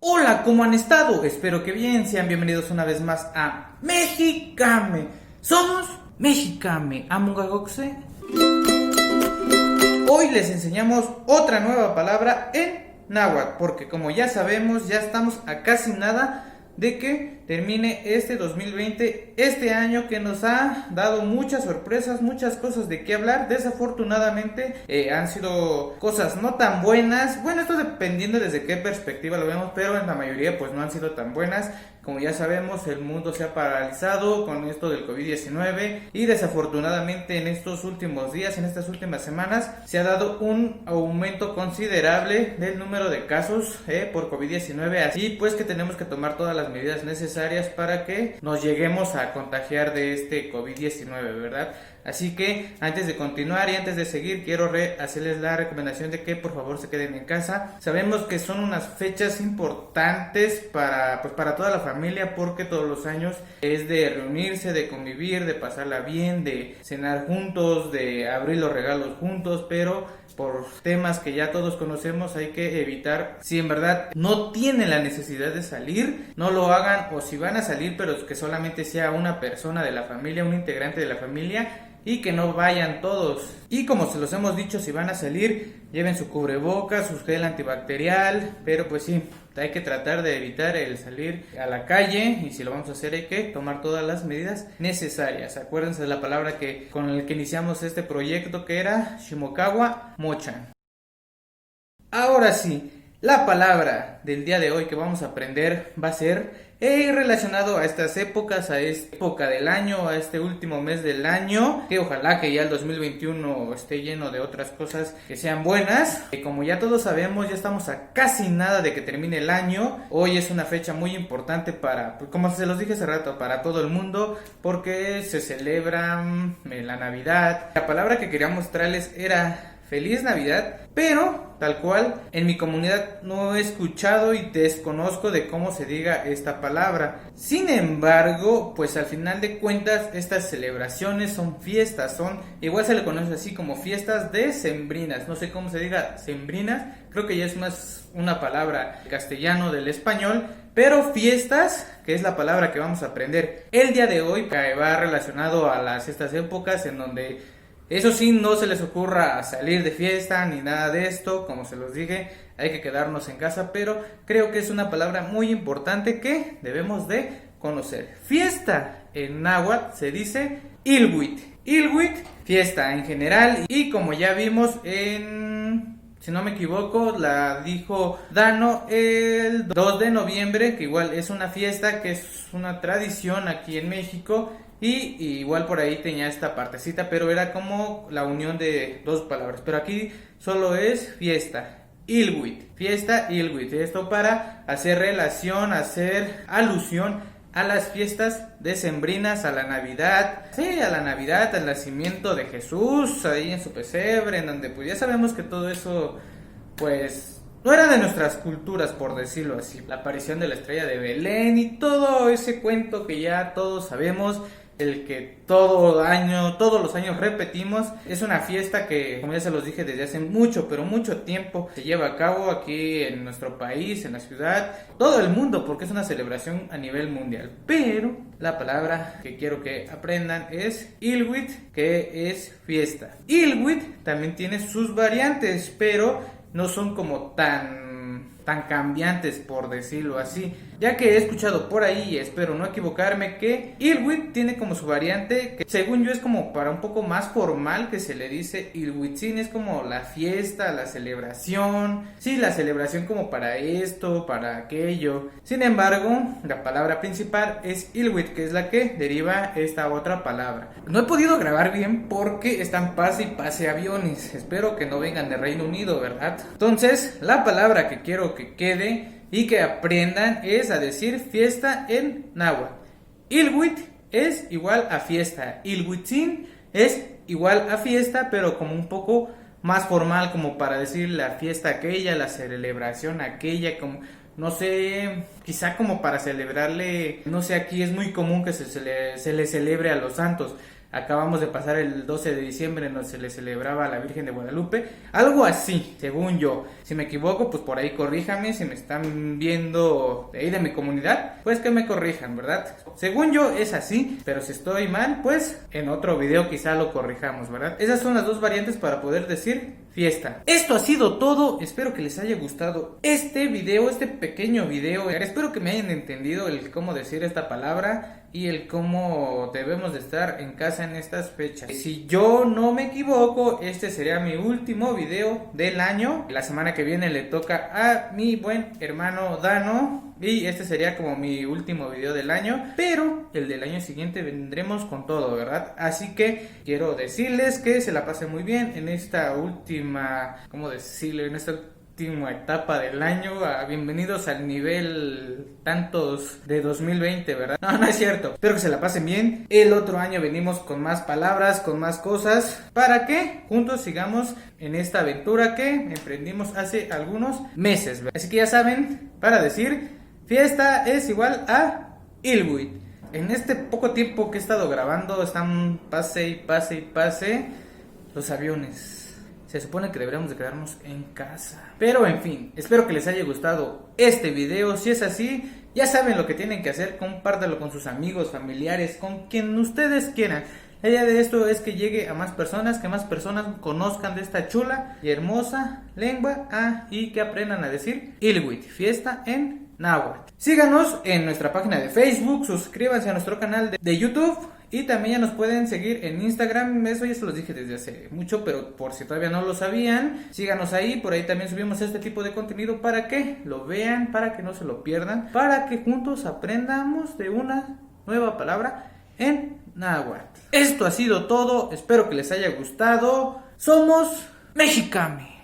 Hola, ¿cómo han estado? Espero que bien, sean bienvenidos una vez más a Mexicame. Somos Mexicame, Amungagoxe. Hoy les enseñamos otra nueva palabra en náhuatl, porque como ya sabemos, ya estamos a casi nada de que termine este 2020, este año que nos ha dado muchas sorpresas, muchas cosas de qué hablar. Desafortunadamente han sido cosas no tan buenas, bueno, esto dependiendo desde qué perspectiva lo vemos, pero en la mayoría pues no han sido tan buenas. Como ya sabemos, el mundo se ha paralizado con esto del COVID-19 y desafortunadamente en estos últimos días, en estas últimas semanas, se ha dado un aumento considerable del número de casos por COVID-19, así pues que tenemos que tomar todas las medidas necesarias para que nos lleguemos a contagiar de este COVID-19, ¿verdad? Así que antes de continuar y antes de seguir, quiero hacerles la recomendación de que por favor se queden en casa. Sabemos que son unas fechas importantes para toda la familia, porque todos los años es de reunirse, de convivir, de pasarla bien, de cenar juntos, de abrir los regalos juntos, pero por temas que ya todos conocemos hay que evitar. Si en verdad no tienen la necesidad de salir, no lo hagan, o si van a salir, pero que solamente sea una persona de la familia, un integrante de la familia, y que no vayan todos. Y como se los hemos dicho, si van a salir, lleven su cubrebocas, su gel antibacterial, pero pues sí, hay que tratar de evitar el salir a la calle, y si lo vamos a hacer hay que tomar todas las medidas necesarias. Acuérdense de la palabra con la que iniciamos este proyecto, que era Shimokawa Mochan. Ahora sí, la palabra del día de hoy que vamos a aprender va a ser relacionado a estas épocas, a esta época del año, a este último mes del año, que ojalá que ya el 2021 esté lleno de otras cosas que sean buenas. Como ya todos sabemos, ya estamos a casi nada de que termine el año. Hoy es una fecha muy importante para, como se los dije hace rato, para todo el mundo, porque se celebra la Navidad. La palabra que quería mostrarles era Feliz Navidad, pero tal cual en mi comunidad no he escuchado y desconozco de cómo se diga esta palabra. Sin embargo, pues al final de cuentas estas celebraciones son fiestas, igual se le conoce así como fiestas decembrinas. No sé cómo se diga sembrinas, creo que ya es más una palabra castellano del español, pero fiestas, que es la palabra que vamos a aprender el día de hoy, que va relacionado a estas épocas en donde, eso sí, no se les ocurra salir de fiesta ni nada de esto. Como se los dije, hay que quedarnos en casa, pero creo que es una palabra muy importante que debemos de conocer. Fiesta en náhuatl se dice Ilhuitl. Ilhuitl, fiesta en general, y como ya vimos si no me equivoco, la dijo Dano el 2 de noviembre, que igual es una fiesta que es una tradición aquí en México. Y igual por ahí tenía esta partecita, pero era como la unión de dos palabras. Pero aquí solo es fiesta, Ilhuitl, fiesta Ilhuitl. Esto para hacer relación, hacer alusión a las fiestas decembrinas, a la Navidad. Sí, a la Navidad, al nacimiento de Jesús, ahí en su pesebre, en donde pues ya sabemos que todo eso pues no era de nuestras culturas, por decirlo así. La aparición de la estrella de Belén y todo ese cuento que ya todos sabemos, el que todos los años repetimos. Es una fiesta que, como ya se los dije, desde hace mucho, pero mucho tiempo se lleva a cabo aquí en nuestro país, en la ciudad, todo el mundo, porque es una celebración a nivel mundial. Pero la palabra que quiero que aprendan es Ilhuitl, que es fiesta. Ilhuitl también tiene sus variantes, pero no son como tan cambiantes, por decirlo así, ya que he escuchado por ahí, y espero no equivocarme, que Ilhuitl tiene como su variante, que según yo es como para un poco más formal, que se le dice Ilhuitzin. Es como la fiesta, la celebración, sí, la celebración como para esto, para aquello. Sin embargo, la palabra principal es Ilhuitl, que es la que deriva esta otra palabra. No he podido grabar bien porque están pase y pase aviones, espero que no vengan de Reino Unido, ¿verdad? Entonces, la palabra que quiero que quede y que aprendan es a decir fiesta en náhuatl. Ilhuitl es igual a fiesta, Ilhuitzin es igual a fiesta, pero como un poco más formal, como para decir la fiesta aquella, la celebración aquella, como no sé, quizá como para celebrarle, no sé, aquí es muy común que se le celebre a los santos. acabamos de pasar el 12 de diciembre donde se le celebraba a la Virgen de Guadalupe, algo así, según yo. Si me equivoco, pues por ahí corríjame, si me están viendo de ahí de mi comunidad, pues que me corrijan, ¿verdad? Según yo es así, pero si estoy mal, pues en otro video quizá lo corrijamos, ¿verdad? Esas son las dos variantes para poder decir fiesta. Esto ha sido todo, espero que les haya gustado este video, este pequeño video. Espero que me hayan entendido el cómo decir esta palabra y el cómo debemos de estar en casa en estas fechas. Si yo no me equivoco, este sería mi último video del año. La semana que viene le toca a mi buen hermano Dano y este sería como mi último video del año, pero el del año siguiente vendremos con todo, ¿verdad? Así que quiero decirles que se la pasen muy bien en esta última, ¿cómo decirlo? En esta última etapa del año. Bienvenidos al nivel tantos de 2020, ¿verdad? No es cierto. Espero que se la pasen bien. El otro año venimos con más palabras, con más cosas, para que juntos sigamos en esta aventura que emprendimos hace algunos meses, ¿verdad? Así que ya saben, para decir fiesta es igual a Ilbuit. En este poco tiempo que he estado grabando están pase y pase y pase los aviones. Se supone que deberíamos de quedarnos en casa. Pero en fin, espero que les haya gustado este video. Si es así, ya saben lo que tienen que hacer. Compártelo con sus amigos, familiares, con quien ustedes quieran. La idea de esto es que llegue a más personas, que más personas conozcan de esta chula y hermosa lengua y que aprendan a decir Ilbuit, fiesta en náhuatl. Síganos en nuestra página de Facebook, suscríbanse a nuestro canal de YouTube y también ya nos pueden seguir en Instagram. Eso ya se los dije desde hace mucho, pero por si todavía no lo sabían, síganos ahí. Por ahí también subimos este tipo de contenido para que lo vean, para que no se lo pierdan, para que juntos aprendamos de una nueva palabra en náhuatl. Esto ha sido todo, espero que les haya gustado. Somos Mexicami.